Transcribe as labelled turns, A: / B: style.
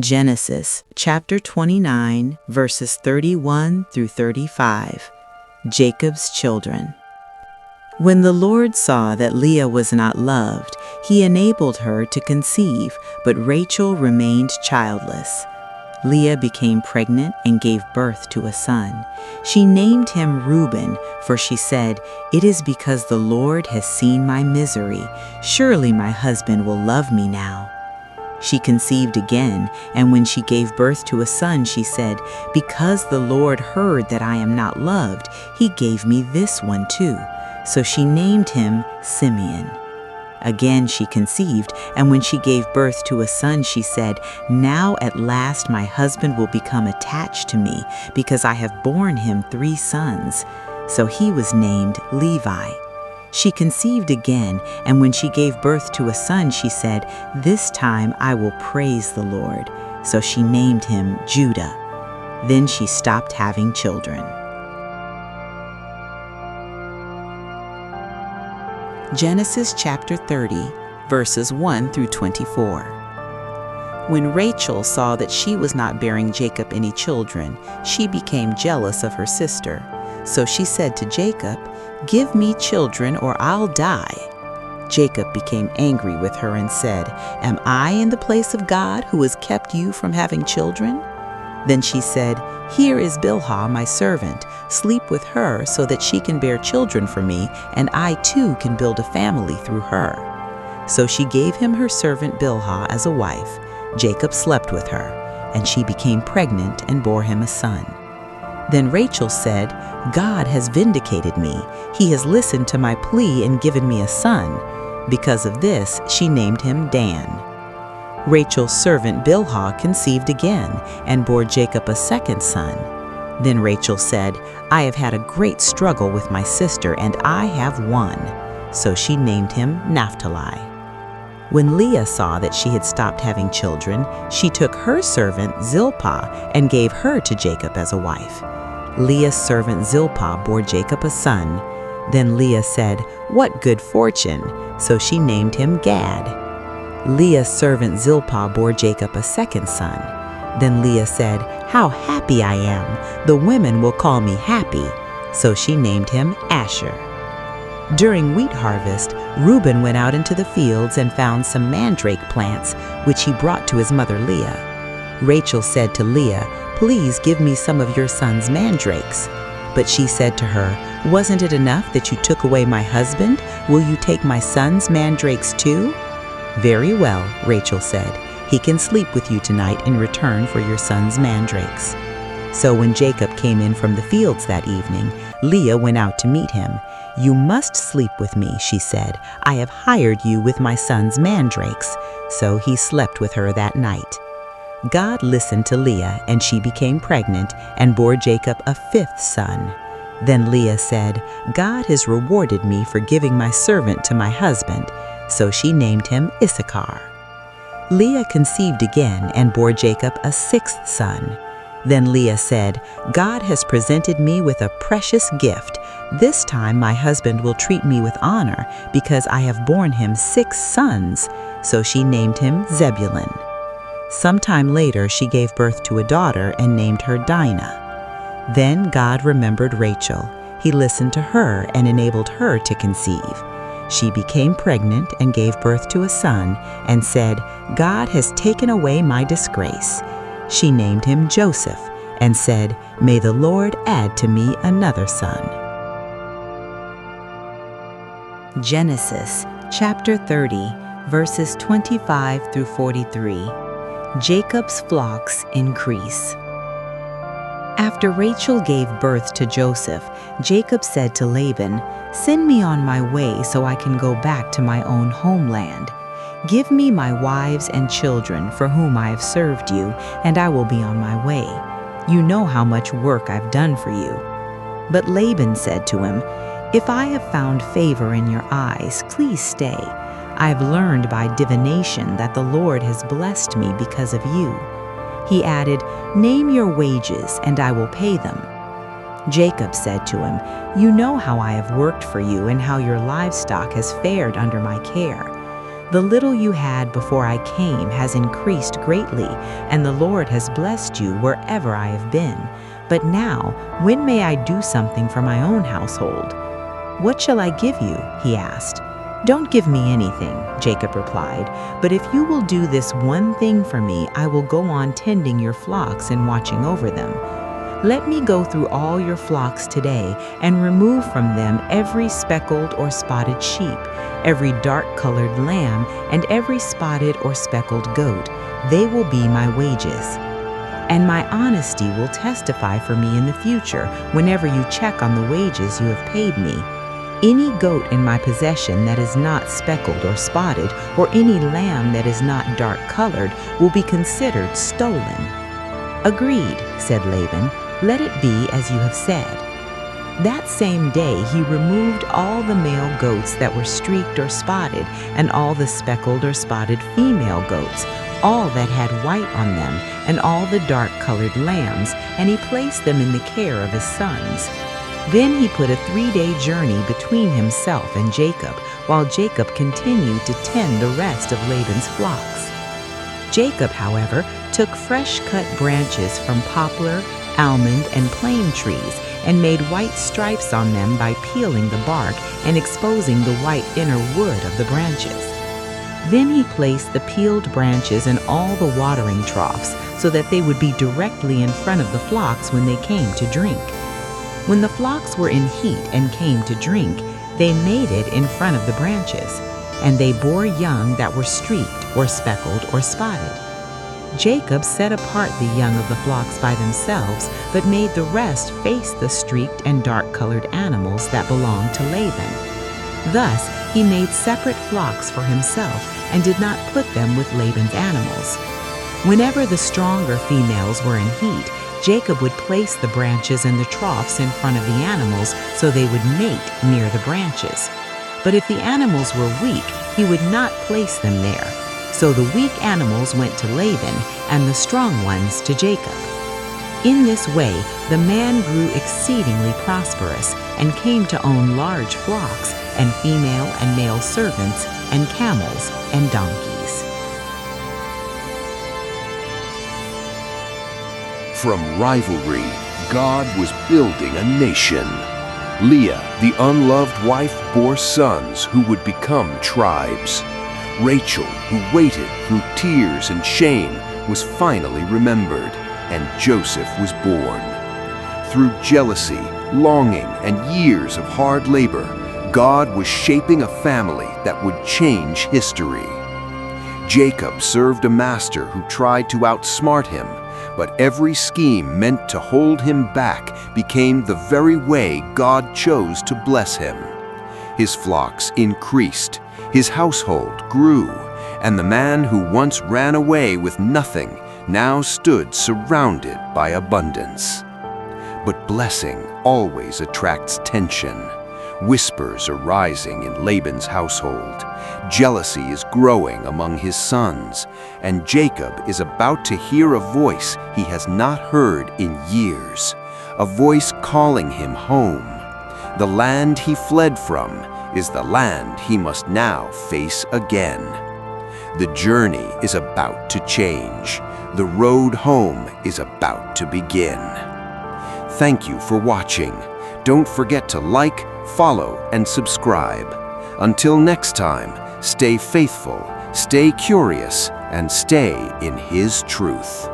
A: Genesis chapter 29, verses 31 through 35. Jacob's children. When the Lord saw that Leah was not loved, he enabled her to conceive, but Rachel remained childless. Leah became pregnant and gave birth to a son. She named him Reuben, for she said, "It is because the Lord has seen my misery. Surely my husband will love me now." She conceived again, and when she gave birth to a son, she said, "Because the Lord heard that I am not loved, he gave me this one too." So she named him Simeon. Again she conceived, and when she gave birth to a son, she said, "Now at last my husband will become attached to me, because I have borne him 3 sons." So he was named Levi. She conceived again, and when she gave birth to a son, she said, "This time I will praise the Lord." So she named him Judah. Then she stopped having children. Genesis chapter 30, verses 1 through 24. When Rachel saw that she was not bearing Jacob any children, she became jealous of her sister. So she said to Jacob, "Give me children or I'll die." Jacob became angry with her and said, "Am I in the place of God who has kept you from having children?" Then she said, "Here is Bilhah, my servant. Sleep with her so that she can bear children for me, and I too can build a family through her." So she gave him her servant Bilhah as a wife. Jacob slept with her, and she became pregnant and bore him a son. Then Rachel said, "God has vindicated me. He has listened to my plea and given me a son." Because of this, she named him Dan. Rachel's servant Bilhah conceived again and bore Jacob a second son. Then Rachel said, "I have had a great struggle with my sister, and I have won." So she named him Naphtali. When Leah saw that she had stopped having children, she took her servant Zilpah and gave her to Jacob as a wife. Leah's servant Zilpah bore Jacob a son. Then Leah said, "What good fortune!" So she named him Gad. Leah's servant Zilpah bore Jacob a second son. Then Leah said, "How happy I am! The women will call me happy." So she named him Asher. During wheat harvest, Reuben went out into the fields and found some mandrake plants, which he brought to his mother Leah. Rachel said to Leah, "Please give me some of your son's mandrakes." But she said to her, "Wasn't it enough that you took away my husband? Will you take my son's mandrakes too?" "Very well," Rachel said. "He can sleep with you tonight in return for your son's mandrakes." So when Jacob came in from the fields that evening, Leah went out to meet him. "You must sleep with me," she said. "I have hired you with my son's mandrakes." So he slept with her that night. God listened to Leah, and she became pregnant and bore Jacob a 5th son. Then Leah said, "God has rewarded me for giving my servant to my husband." So she named him Issachar. Leah conceived again and bore Jacob a 6th son. Then Leah said, "God has presented me with a precious gift. This time my husband will treat me with honor because I have borne him 6 sons." So she named him Zebulun. Sometime later she gave birth to a daughter and named her Dinah. Then God remembered Rachel. He listened to her and enabled her to conceive. She became pregnant and gave birth to a son and said, "God has taken away my disgrace." She named him Joseph and said, "May the Lord add to me another son." Genesis chapter 30, verses 25 through 43. Jacob's flocks increase. After Rachel gave birth to Joseph, Jacob said to Laban, "Send me on my way so I can go back to my own homeland. Give me my wives and children for whom I have served you, and I will be on my way. You know how much work I've done for you." But Laban said to him, "If I have found favor in your eyes, please stay. I've learned by divination that the Lord has blessed me because of you." He added, "Name your wages, and I will pay them." Jacob said to him, "You know how I have worked for you and how your livestock has fared under my care. The little you had before I came has increased greatly, and the Lord has blessed you wherever I have been. But now, when may I do something for my own household?" "What shall I give you?" he asked. "Don't give me anything," Jacob replied, "but if you will do this one thing for me, I will go on tending your flocks and watching over them. Let me go through all your flocks today and remove from them every speckled or spotted sheep, every dark-colored lamb, and every spotted or speckled goat. They will be my wages. And my honesty will testify for me in the future whenever you check on the wages you have paid me. Any goat in my possession that is not speckled or spotted, or any lamb that is not dark-colored, will be considered stolen." "Agreed," said Laban. "Let it be as you have said." That same day he removed all the male goats that were streaked or spotted, and all the speckled or spotted female goats, all that had white on them, and all the dark-colored lambs, and he placed them in the care of his sons. Then he put a 3-day journey between himself and Jacob, while Jacob continued to tend the rest of Laban's flocks. Jacob, however, took fresh-cut branches from poplar, almond, and plane trees, and made white stripes on them by peeling the bark and exposing the white inner wood of the branches. Then he placed the peeled branches in all the watering troughs so that they would be directly in front of the flocks when they came to drink. When the flocks were in heat and came to drink, they mated in front of the branches, and they bore young that were streaked or speckled or spotted. Jacob set apart the young of the flocks by themselves, but made the rest face the streaked and dark-colored animals that belonged to Laban. Thus he made separate flocks for himself and did not put them with Laban's animals. Whenever the stronger females were in heat, Jacob would place the branches in the troughs in front of the animals so they would mate near the branches. But if the animals were weak, he would not place them there. So the weak animals went to Laban and the strong ones to Jacob. In this way, the man grew exceedingly prosperous and came to own large flocks and female and male servants and camels and donkeys.
B: From rivalry, God was building a nation. Leah, the unloved wife, bore sons who would become tribes. Rachel, who waited through tears and shame, was finally remembered, and Joseph was born. Through jealousy, longing, and years of hard labor, God was shaping a family that would change history. Jacob served a master who tried to outsmart him, but every scheme meant to hold him back became the very way God chose to bless him. His flocks increased, his household grew, and the man who once ran away with nothing now stood surrounded by abundance. But blessing always attracts tension. Whispers are rising in Laban's household. Jealousy is growing among his sons, and Jacob is about to hear a voice he has not heard in years, a voice calling him home. The land he fled from is the land he must now face again. The journey is about to change. The road home is about to begin. Thank you for watching. Don't forget to like, follow, and subscribe. Until next time, stay faithful, stay curious, and stay in His truth.